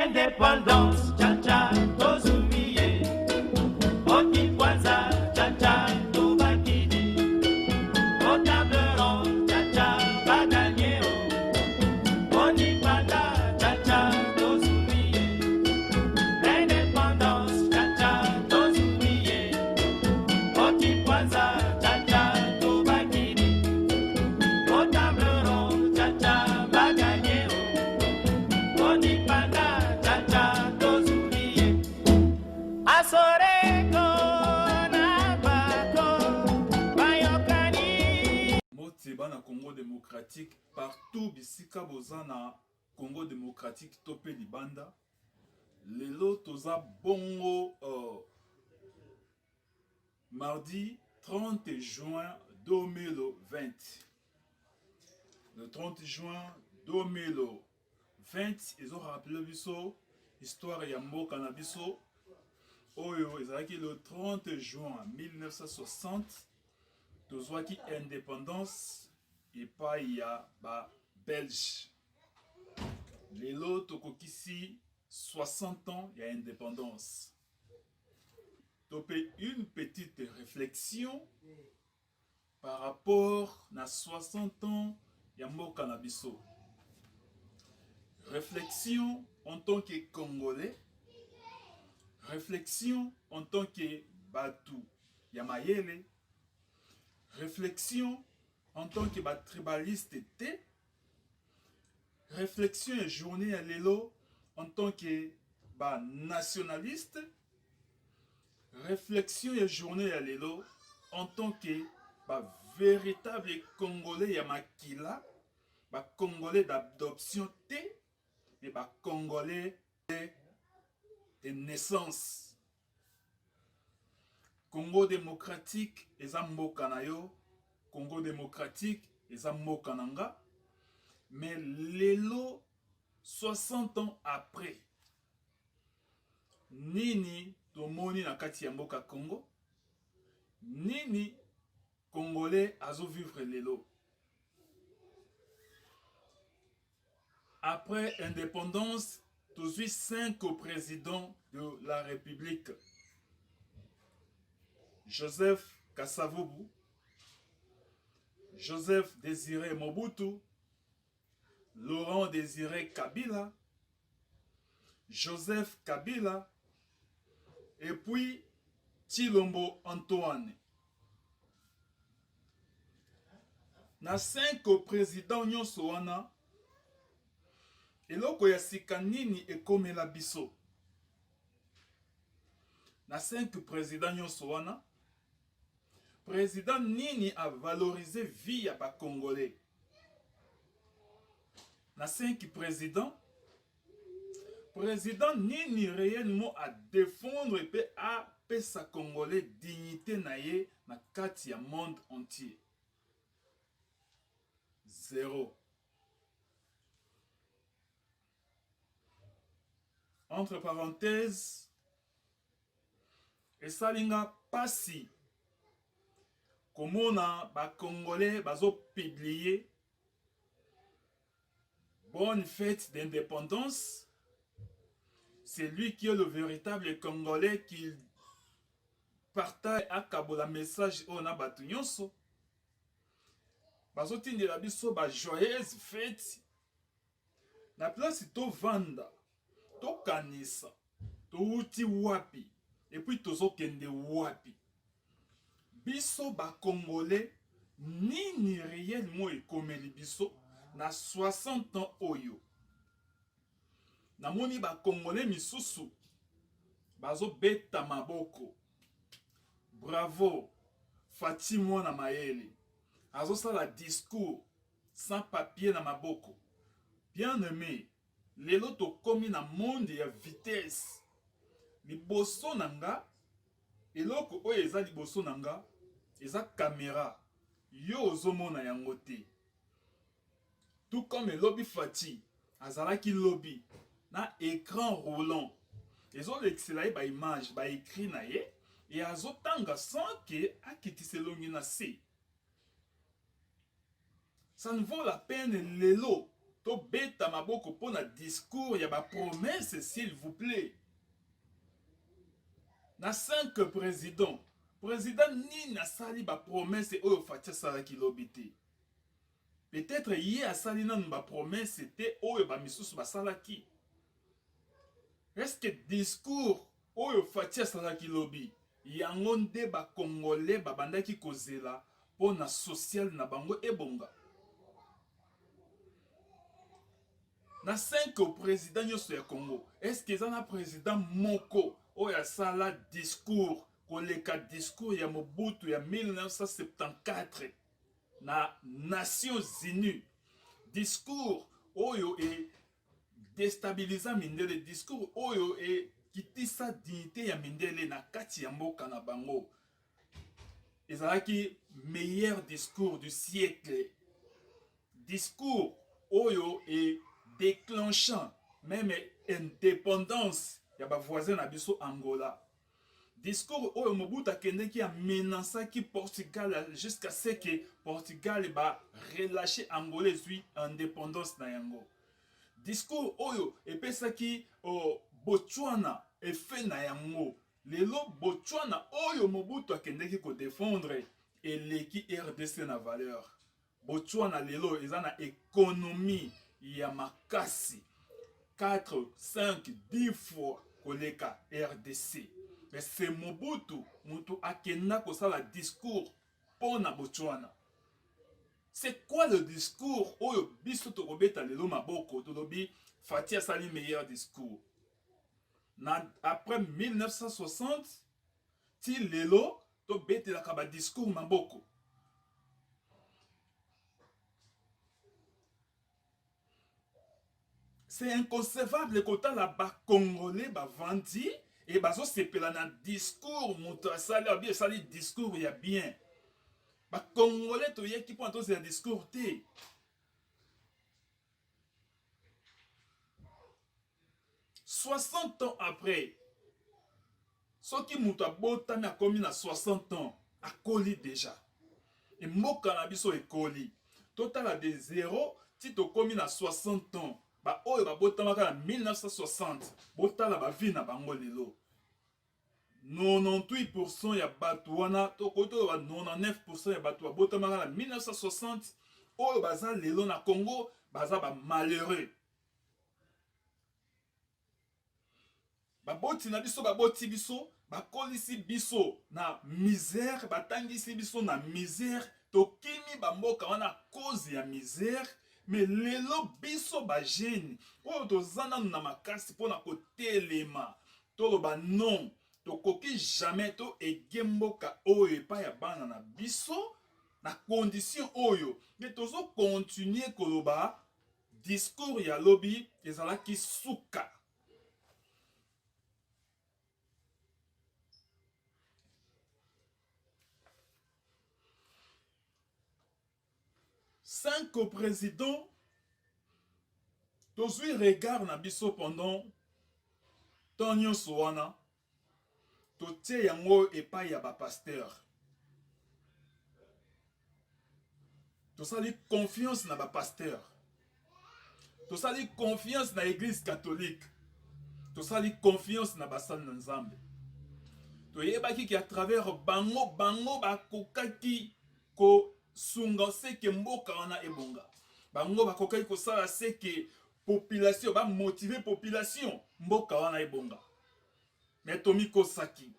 Indépendance, cha-cha, tozumiye. Oti kwanza, cha-cha, tubakidi. Otableron, cha-cha, baganyeo. Oni panda, cha-cha, tozumiye. Indépendance, cha-cha, tozumiye. Oti kwanza, cha-cha, tubakidi. Otableron, cha-cha, baganyeo. Oni panda, cha-cha, tozumiye. Asoreko na bato, bayokani. Motiba na Congo démocratique partout bisika bozana Congo démocratique topé libanda. Lelo toza bongo mardi 30 juin 2020. Le 30 juin 2020, ils ont rappelé biso histoire ya mboka na biso. Oyo ezalaki le 30 juin 1960 tozwaki indépendance epai ya ba Belge. Lelo tokokisi 60 ans ya indépendance. Topé une petite réflexion par rapport na 60 ans ya mboka na biso. Réflexion en tant que Congolais. Réflexion en tant que Batu Yamayele. Réflexion en tant que tribaliste T. Réflexion et journée à l'élo en tant que nationaliste. Réflexion et journée à l'élo en tant que véritable Congolais Yamakila. Congolais d'adoption T. Et Congolais de naissance. Congo démocratique eza mboka na yo, Congo démocratique eza mboka nanga. Mais lelo 60 ans après, nini tomoni na kati ya mboka Congo, nini Congolais azo vivre lelo. Après indépendance, tous 5 présidents de la République. Joseph Kasavubu, Joseph Désiré Mobutu, Laurent Désiré Kabila, Joseph Kabila, et puis Tshilombo Antoine. Na 5 présidents nyonso wana, eloko ya sika nini ekomela biso. Na 5 présidents nyonso wana, président nini a valorisé vie ya ba Congolais. Na 5 présidents, président nini réellement a défendre et a pesa Congolais dignité na ye na kati ya monde entier. 0. Entre parenthèses, et salinga pasi komona ba Congolais bazo publier bonne fête d'indépendance. C'est lui qui est le véritable Congolais qui partage à Kabola message au na batu nyonso. Bazo tindela biso ba joyeuse fête. Na place to vanda, to kanisa, to uti wapi, et puis tozo kende wapi. Biso ba Congolais nini réellement ekomeli biso na 60 ans oyo. Na moni ba Congolais misusu bazo beta maboko. Bravo Fatima na Mayele. Azo sala discours sans papier na maboko. Bien aimé, lelo to komi na monde ya vitesse. Liboso nanga, eloko oyo eza liboso nanga, eza caméra. Yo ozomona yango te. Tout comme lobby Fati, azalaki lobby na écran roulant. Ezo l'excellai ba image, ba écrit na ye, et azotanga sans que akitise longi na se. Ça ne vaut la peine lelo to beta maboko pour na discours ya ba promesse s'il vous plaît. Na 5 présidents ni na sali ba promesse oyo fatia sala ki lobité. Peut-être yé a sali nan ba promesse c'était oyo ba misusu ba sala ki. Est-ce que discours oyo fatia sala ki lobi yango nde ba congolais ba bandaki kozela pour na social na bango ebonga. Na 5 président nyonso ya Congo, est-ce que un président moko oyo asala discours koleka discours ya Mobutu ya 1974 na Nations Unies, discours oyo e déstabilisant mindele, discours oyo e kitisa dignité ya mindele na kati ya mboka na bango, ezalaki meilleur discours du siècle, discours oyo e déclenchant même indépendance ya ba voisin na biso Angola, discours oyo Mobutu akendeki a menacé Portugal jusqu'à ce que Portugal ba relâcher Angola suite indépendance na yango, discours oyo epesaki Botswana efe na yango, lelo Botswana oyo Mobutu akendeki ko défendre eleki RDC na valeur, Botswana lelo eza na économie ya makasi 4, 5, 10 fois koleka RDC. Mais c'est Mobutu mutu akenda kosala discours pour na Botswana. C'est quoi le discours oyo biso tokobeta lelo maboko tolobi Fatia sali meilleur discours? Après 1960 ti lelo to betelaka ba discours maboko. C'est inconcevable que la ba congolais ba vandi et bazo sepela na discours mutu asali bien sali discours ya bien. Ba congolais to yeki po anto c'est un discours te. $60 ans après, ce qui mutu abotami akomi na 60 ans, akoli déjà. Et moka na biso ekoli. Total de 0, ti to komi na 60 ans. Ba oyo ba botamaka na 1960, botala ba vie na bango lelo. 98% ya bato wana, to koto ba 99% ya bato botamaka na 1960, oyo baza lelo na Congo, baza ba malheureux. Ba boti na biso, ba boti biso, ba kolisi biso na misère, ba tangisi biso na misère, to kimi ba mboka wana cause ya misère. Mais lelo biso ba jeune oyo tozana na makasi pona kotelema toloba non tokoki jamais to egemboka oyo epa ya bana na biso na condition oyo mais tozo continuer koloba discours ya lobi ezalaki suka. Cinq présidents, tous regard na biso pendant Tonyo Soana, totie yango epai ya ba pasteur. Tosali confiance na ba pasteur. Tosali confiance na église catholique. Tosali confiance na basal na Nzambe. Toyebaki ki à travers bango ba kokaki ko sunga seke mboka wana ebonga. Bango bakokaki kosala seke population ba motiver population mboka wana ebonga. Mais Tomi Kosaki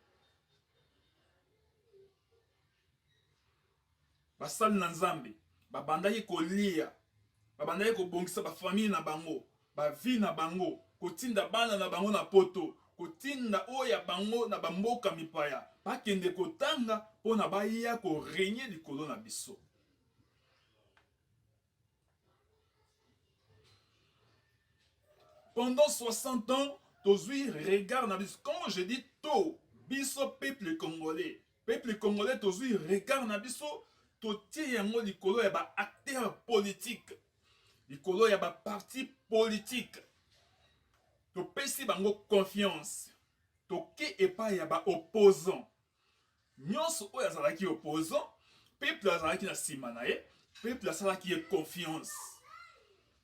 basali na Nzambe babandaki kolia, babandaki kobongisa ba famille na bango, ba vie na bango, kotinda bana na bango na poto, kotinda oya bango na bamboka mipaya, bakende kotanga pona baya ko régner likolo na biso. Pendant 60 ans, tozui regard na biso. Quand je dis to, biso peuple congolais tozui regard na biso, totie yango likolo ya ba acteur politique, likolo ya ba parti politique. To pesi bango confiance. Toke epa ya ba opposant. Nyonso oyo azalaki opposant, peuple azalaki na sima na ye, peuple azalaki ye confiance.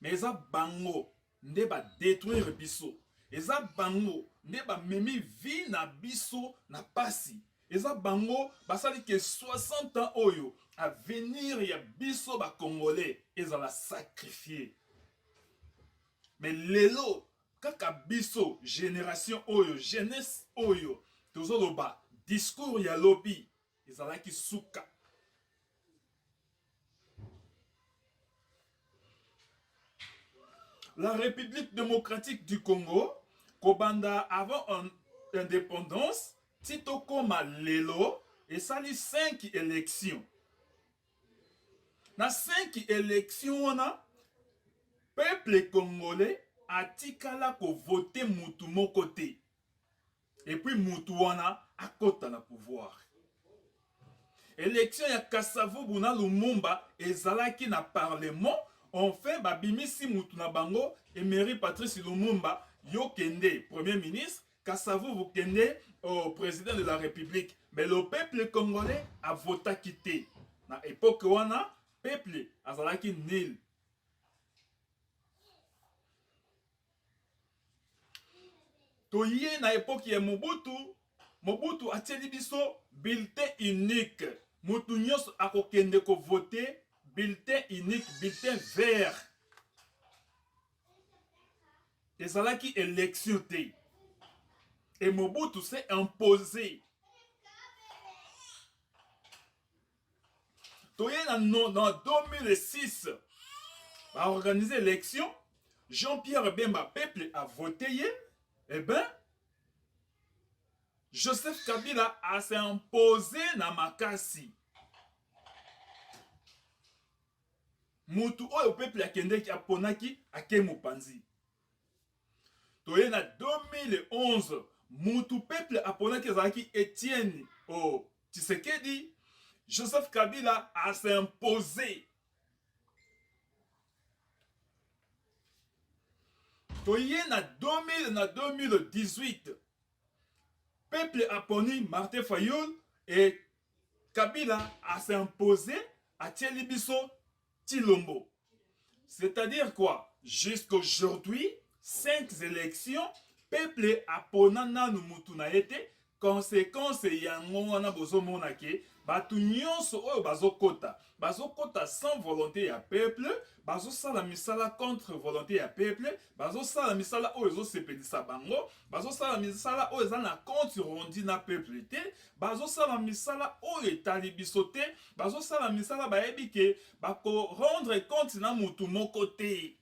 mais eza bango nde ba détruire biso, eza bango nde ba memi vie na biso na pasi, eza bango basali ke 60 ans oyo avenir ya biso ba congolais ezala sacrifié. Mais lelo kaka biso génération oyo jeunesse oyo tozoloba discours ya lobi ezalaki suka. La République démocratique du Congo, kobanda avant indépendance, tito koma lelo, et sali 5 élections. Na 5 élections, on a peuple congolais atikala ko voter mutu moko te. Et puis mutu wana akota na pouvoir. Élection ya Kasavubu na Lumumba ezalaki na parlement. Enfin, babimisi mutu na bango, Emery Patrice Lumumba, yo kende, premier ministre, Kasavubu kende, au président de la République. Mais le peuple congolais a voté quitter. Na époque wana, peuple azalaki nil. Toye na époque ya Mobutu, Mobutu atieli biso bulletin unique. Mutu nyos akokende ko voter. Bulletin unique, bulletin vert. Ezalaki élection te. Et Mobutu s'est imposé. Toye dans 2006, a organisé l'élection. Jean-Pierre Bemba peuple a voté. Eh ben, Joseph Kabila a s'est imposé na makasi. Mutu oyo peuple akendeki aponaki ake mopanzi. Toye na 2011, mutu peuple aponaki ezalaki Etienne Tshisekedi. Joseph Kabila a s'imposé. Toye na 2018, peuple aponi Martin Fayulu et Kabila a s'imposé à Tieli Biso Tilombo. C'est-à-dire quoi? Jusqu'aujourd'hui, 5 élections, peuple aponana no mutu na ete, conséquence yango wana bozomona ke batu nyonso oyo bazokota sans volonté ya peuple, bazosala misala contre volonté ya peuple, bazosala misala oyo ezosepelisa bango, bazosala misala oyo eza na compte rondi na peuple te, bazosala misala oyo etali biso te, bazosala misala bayebi ke bako rendre compte na mutu moko te.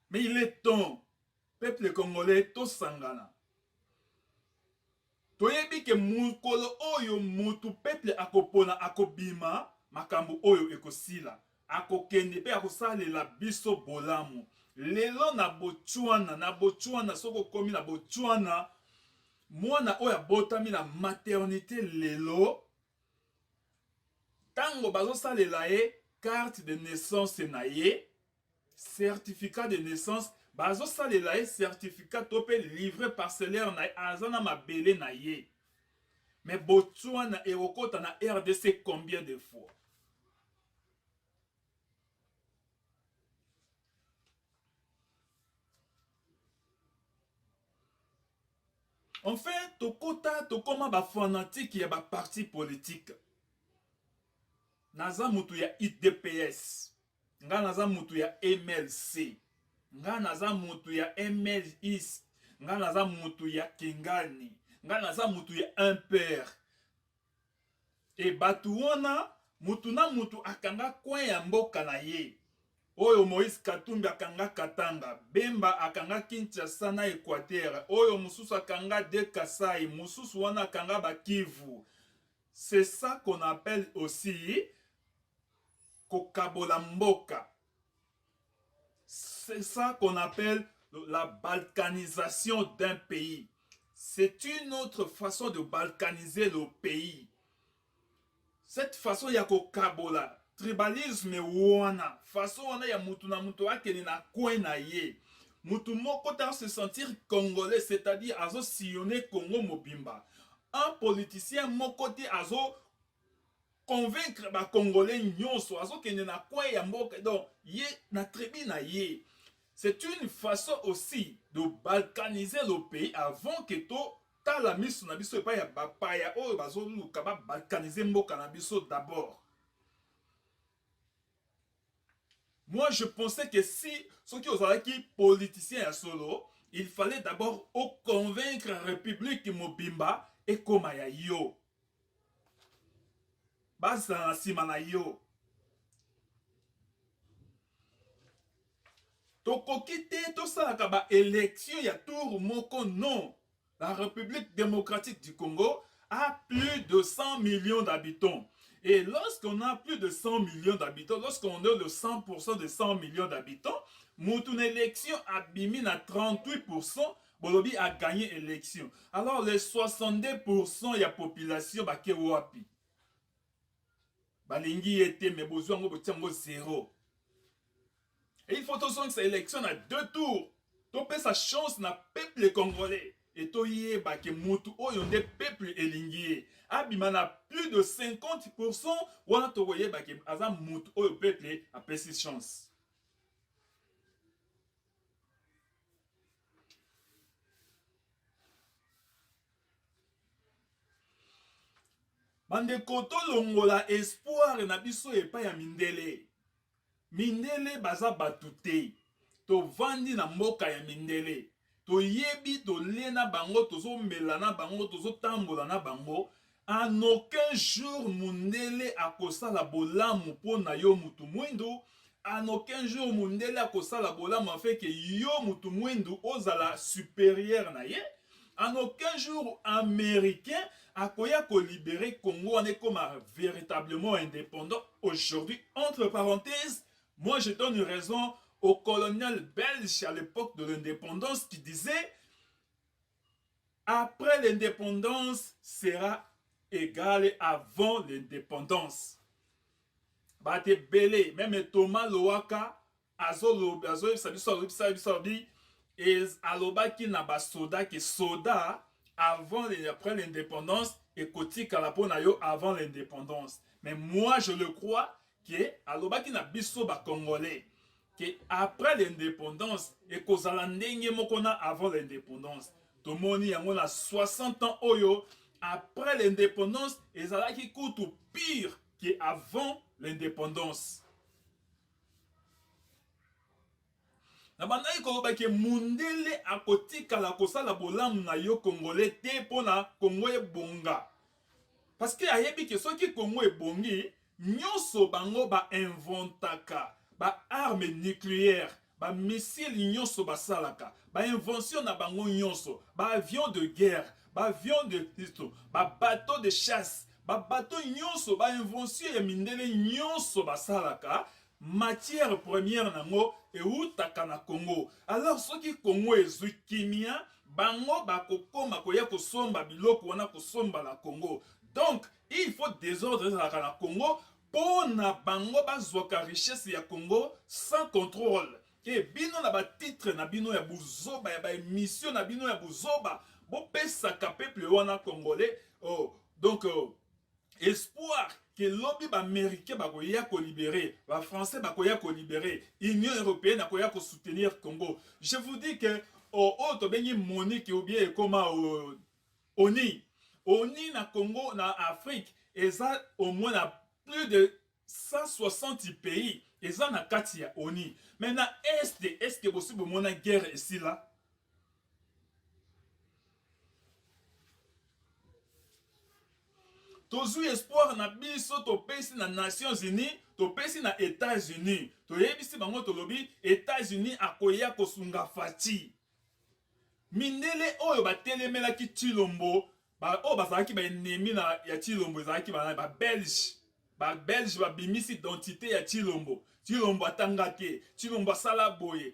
Mais il est temps, peuple congolais, to sangana. Toyebi ke mukolo oyo mutu peuple akopona akobima, makambo oyo ekosila. Akokende pe akosalela biso bolamu. Lelo na Botswana, soko komi na Botswana, mwana oyo abotami na maternité lelo, tango bazosalela ye carte de naissance na ye, certificat de naissance, bazo salela ye certificat topé livré parcellaire na azana mabele na ye. Mais Botswana et okota na RDC combien de fois? Enfin, tokoma ba fanatique ya ba parti politique. Naza mutu ya IDPS. Nga naza mutu ya MLC. Nga naza mutu ya MLIS. Nga naza mutu ya Kingani. Nga naza mutu ya Imper. E batu wana mutu na mutu akanga coin ya mboka na ye. Oyo Moïse Katumbi akanga Katanga, Bemba akanga Kinshasa na Équateur, oyo mususu akanga de Kasai, mususu wana akanga Bakivu. C'est ça qu'on appelle aussi kokabola mboka. C'est ça qu'on appelle la balkanisation d'un pays. C'est une autre façon de balkaniser le pays. Cette façon ya kokabola, tribalisme wana, façon wana ya mutu na mutu akeni na coin na ye. Mutu moko ta se sentir congolais, c'est-à-dire azo sillonner Congo mobimba. Un politicien moko te azo convaincre ba Congolais nyonso azokende na kwa ya mboka donc ye na tribu na ye. C'est une façon aussi de balkaniser le pays avant que to tala miso na biso epai ya bapaya oyo bazoluka ba balkaniser mboka na biso d'abord. Moi, je pensais que si ceux qui ont qui politiciens à solo, il fallait d'abord convaincre la République Mobimba et Komaya yo. Basa simana yo. Tokokite to salaka ba élection ya tour moko non. La République démocratique du Congo a plus de 100 millions d'habitants. Et lorsqu'on a plus de 100 millions d'habitants, lorsqu'on a le 100% de 100 millions d'habitants, une élection a bimi à 38%, Bolobi a gagné l'élection. Alors les 62% de la population ba ke wapi. Balingi était mais besoin de zéro. Et il faut que cette élection a 2 tours. Topé sa chance na peuple congolais. Et toye ba ke mutu oyo nde peuple elingi. Abimana plus de 50% wana toye ba ke aza mutu oyo peuple a pesi chance. Bande koto longola espoir na biso epa ya mindele. Mindele baza batute. To vandi na mboka ya mindele. To yebi to lena bango tozo melana bango tozo tambola na bango. En aucun jour mundele akosala bolamu po na yo mutu mwindu. En aucun jour mundele akosala bolamu afin que yo mutu mwindu ozala supérieur na ye. En aucun jour américain akoya ko libérer Congo on est comme véritablement indépendant aujourd'hui. Entre parenthèses, moi je donne une raison au colonel belge à l'époque de l'indépendance qui disait après l'indépendance sera égal avant l'indépendance. Bate belé, même Thomas Loaka, Azo Sabi, et Alobaki na ba soda qui soda avant et après l'indépendance et Koti Kalaponayo avant l'indépendance. Mais moi je le crois que Alobaki na biso ba Congolais que après l'indépendance et kozala ndenge mokona avant l'indépendance. Tomoni yango na 60 ans oyo après l'indépendance ezalaki kutu pire que avant l'indépendance. Na bandai koloba ke mundele akotika la kosala bolamu na yo Congolais te pona Congo ebonga. Parce que ayebi ke soki Congo ebongi nyonso bango ba inventaka ba arme nucléaire, ba missile nyonso basalaka, ba invention na bango nyonso, ba avion de guerre, ba avion de ba bateau de chasse, ba bateau nyonso, ba invention ya mindele nyonso basalaka, matière première nango eutaka na Congo. Alors soki Congo ezwi kimia, bango bakokoma koya kosomba biloko wana kosomba la Congo. Donc, il faut désordre na Congo pour na bango bazwaka richesse ya Congo sans contrôle. Et bino na ba titre na bino ya buzoba ya ba émission na bino ya buzoba bo pesa ka peuple wana congolais. Oh, donc espoir que lobby ba américain ba koya ko libérer, ba français ba koya ko libérer, Union européenne ba koya ko soutenir Congo. Je vous dis que to bengi Monique ou bien comment ONI na Congo na Afrique eza au moins na plus de 160 pays eza na kati ya ONI. Maintenant est-ce que possible mona guerre ici là? Tozu espoir na biso to pesi na Nations Unies, to pesi na États-Unis. To yebisi bango to lobi États-Unis akoya kosunga fati. Mindele oyo batelemela ki Chilombo, ba o bazaki ba ennemi na ya Chilombo ezaki ba Belge. Ba Belge ba bimisi identité ya Chilombo. Chilombo atangake, Chilombo sala boye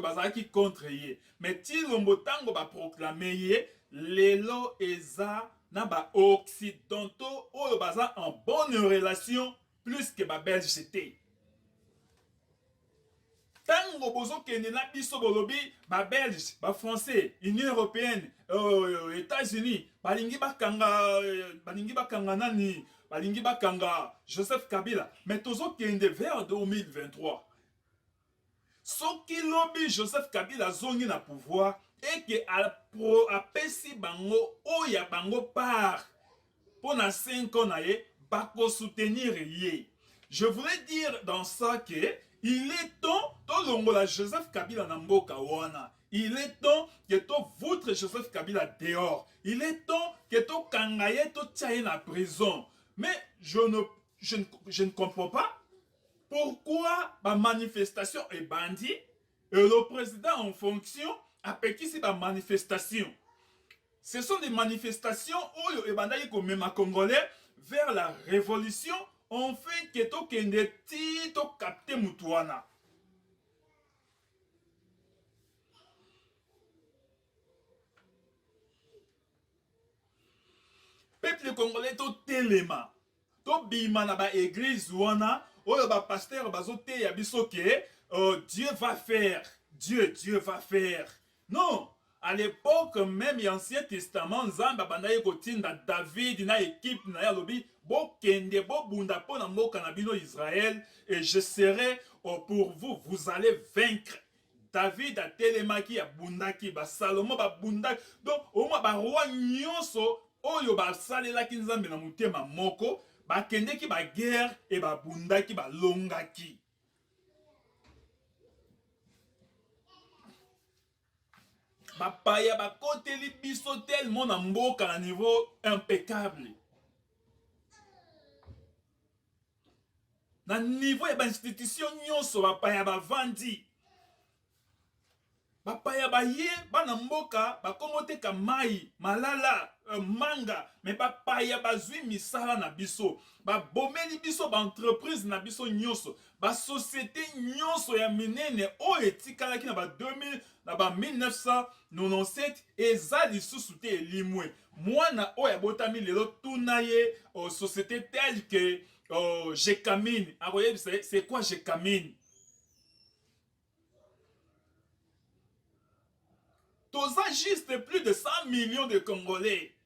bazaki contre ye. Mais Chilombo tango ba proclamer ye lelo eza na ba occidentaux oyo baza en bonne relation plus que ba Belge c'était. Tango bozo kende na biso bolobi ba Belge, ba Français, Union européenne, États-Unis, balingi bakanga nani balingi bakanga Joseph Kabila, mais tozo kende vers 2023. Soki lobi Joseph Kabila zongi na pouvoir et que apesi bango oya bango par pour na 5 ans na ye bako soutenir ye. Je voulais dire dans ça que il est temps to longola Joseph Kabila na mboka wana. Il est temps que to voutre Joseph Kabila dehors. Il est temps que to kangaye to tchaye na prison. Mais je ne comprends pas pourquoi la manifestation est bandit et le président en fonction a péqué ces manifestations. Ce sont des manifestations où le bandit comme même Congolais vers la révolution ont fait que to kende ti to capter Mutuana. Peuple congolais to telema to bima na ba église wana oyo ba pasteur bazote ya biso ke Dieu va faire, Dieu va faire. Non, à l'époque même l'Ancien Testament Nzamba bandaye kotinda David na équipe na ya lobi bo kende bo bunda po na mboka na bino Israël et je serai pour vous, vous allez vaincre. David a telemaki ya bundaki ba Salomo ba bundaki donc au moins ba roi nyonso oyo ba salelaki Nzambe na mutema moko ba kendeki ba guerre et ba bundaki ba longaki. Bapaya bakoteli biso tellement na mboka na niveau impeccable. Na niveau ya ba institution nyonso bapaya bavandi. Bapaya baye bana mboka bakomote ka mai, malala, manga, mais bapaya bazwi misala na biso. Ba bomeli biso ba entreprise na biso nyonso, ba société nyonso ya minene o etikalaki na ba 2000 na ba 1997 eza lisusu te elimwe. Mwana oya botami lelo tunaye société telle que Jekamine. C'est quoi Jekamine? Toza juste plus de 100 millions de Congolais.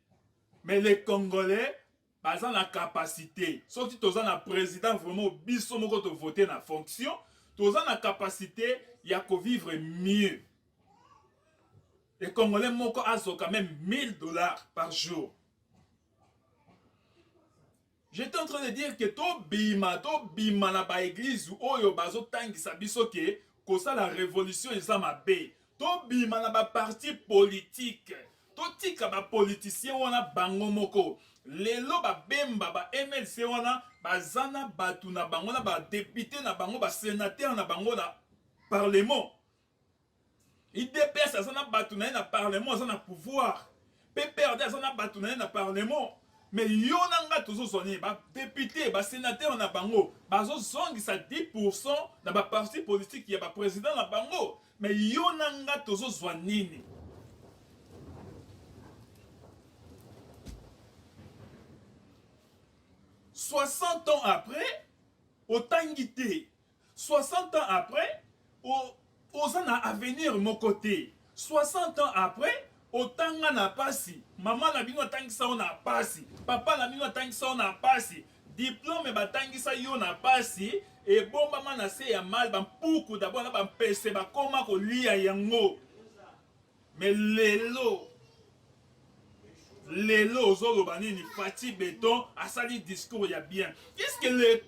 Mais les Congolais, ils ont la capacité. Sauf si tu as un président vraiment biso moko to voter na fonction, tu as la capacité ya ko vivre mieux. Les Congolais moko azo quand même $1000 par jour. J'étais en train de dire que to bima na ba église ou oyo bazo tangisa biso ke ko sa la révolution eza mabe. To bima na ba parti politique. To tika ba politicien wana bango moko. Lelo ba bemba ba MLC wana bazana batu na bango na ba député na bango ba sénateur na bango na parlement. IDPS azana batu na parlement azana pouvoir. PPRD azana batu na parlement. Mais yonanga tozo soni ba député ba sénateur na bango bazo zongisa 10% na ba parti politique ya ba président na bango. Mais yonanga tozo zwa nini? « 60 ans après, au Tangité, 60 ans après, aux à avenir mon côté, 60 ans après, au Tanga na pasi, maman na bino tangisa on a pasi, papa na bino tangisa on a pasi, diplôme ba tangisa yo na pasi, et bon maman na se ya mal, ban poukou d'abord na ban pese, ba koma ko liya yango. Mais Lelo Zolo Banini, Fatih Béton, a sali discours, il y a bien. Qu'est-ce que les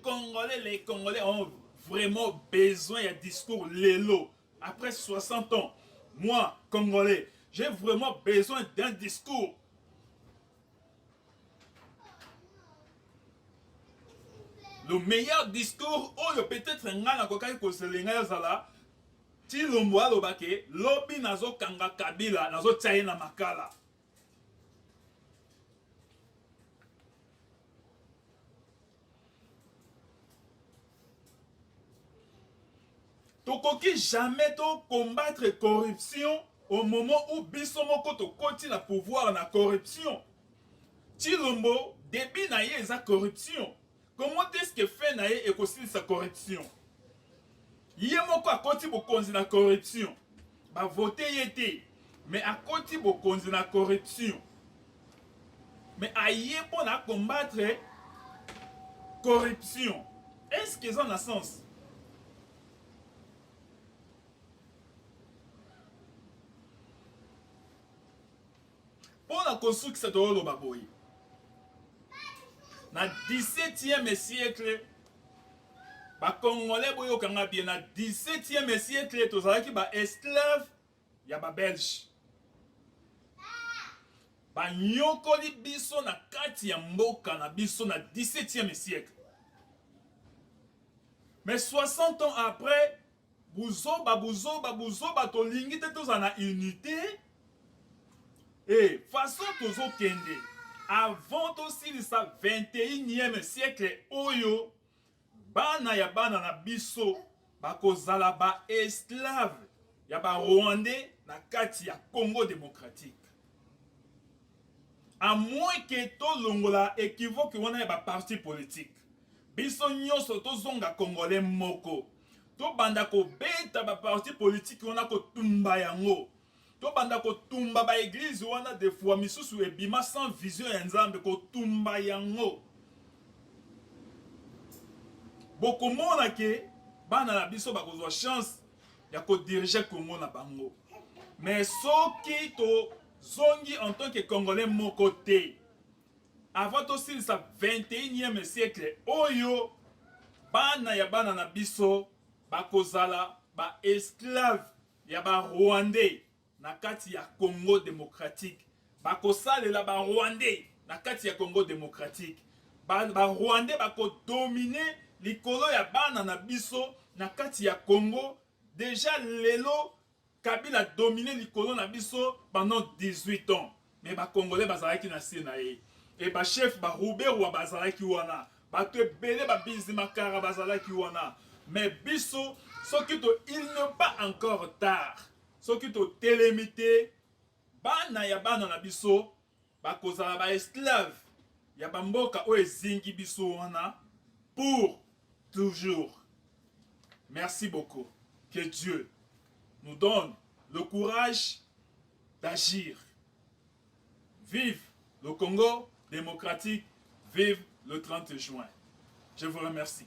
Congolais ont vraiment besoin d'un discours Lelo? Après 60 ans, moi, Congolais, j'ai vraiment besoin d'un discours. Le meilleur discours, peut-être un gars qui a été zala, Tilomboa Lobake, Lobi Nazo Kanga Kabila, Nazo Tchaïna Makala. Tokoki jamais to combattre corruption au moment où Bissomoko to koti la pouvoir na corruption. Chilombo, début na ye sa corruption. Comment est-ce que fait na ye ekosi sa corruption? Yé moko a koti bokonzi na corruption. Ba voté yete. Mais a koti bokonzi na corruption. Mais a yé pour na combattre corruption. Est-ce qu'ils ont un sens? Pour la construction de l'Obaboyi, dans le 17e siècle, les Congolais, dans le 17e siècle, ils ont été esclaves, il y a des Belges. Banyokoli biso na kati ya mboka na biso na 17e siècle. Mais 60 ans après, buzoba tolingi te toza na unité. Et façon tozo kende, avant aussi sa 21e siècle oyo, bana na biso bakozala ba esclave ya ba Rwandais na kati ya Congo démocratique. À moins que to longola équivoque wana ya ba parti politique. Biso nyonso tozonga Congolais moko. To banda ko beta ba parti politique wana ko tumba yango. To banda ko tumba ba église wana de fois misusu ebima sans vision ya Nzambe ko tumba yango. Bokomona ke bana na biso bakozwa chance ya ko diriger Congo na bango. Mais soki to zongi en tant que Congolais moko te. Avant aussi sa 21e siècle, oyo bana na biso bakozala ba esclave ya ba Rwandais na kati ya Congo démocratique. Bakosalela ba Rwandais na kati ya Congo démocratique. Ba Rwandais bako dominer likolo ya bana na biso na kati ya Congo. Déjà lelo Kabila dominé likolo na biso pendant 18 ans. Mais ba Congolais bazalaki na Sinaï. Et ba chef ba Robert wa bazalaki wana. Ba te belé ba Bizimakara bazalaki wana. Mais biso, il n'est pas encore tard. Soki to télémité, bana ya bana na biso, ba kozala ba esclave. Ya ba mboka o ezingi biso wana pour toujours. Merci beaucoup. Que Dieu nous donne le courage d'agir. Vive le Congo démocratique, vive le 30 juin. Je vous remercie.